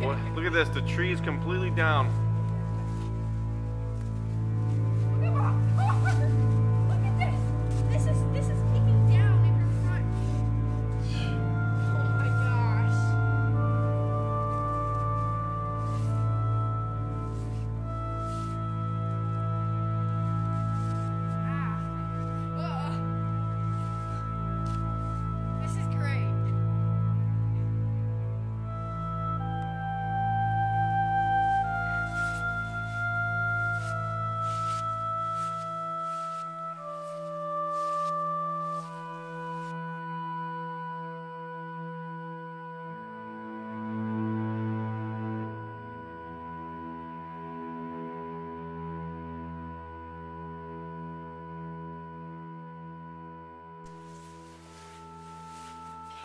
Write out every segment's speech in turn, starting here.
What? Look at this. The tree is completely down. Look at this. This is peeking down in her front. Oh my gosh. This is great.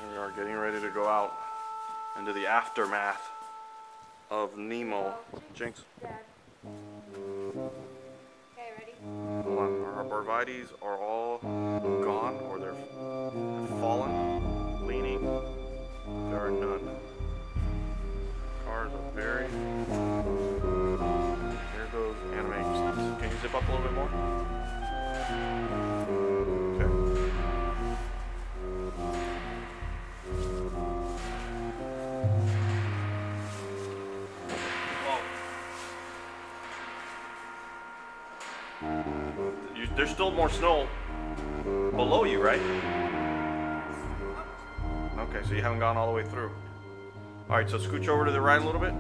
Here we are getting ready to go out into the aftermath of Nemo. Jinx, Dad. Okay, ready? hold on. Our arborvitaes are all gone or they're fallen, leaning. There are none. Cars are buried. Here goes animation. Can you zip up a little bit more? Okay. There's still more snow below you, right? Okay, so you haven't gone all the way through. Alright, so scooch over to the right a little bit.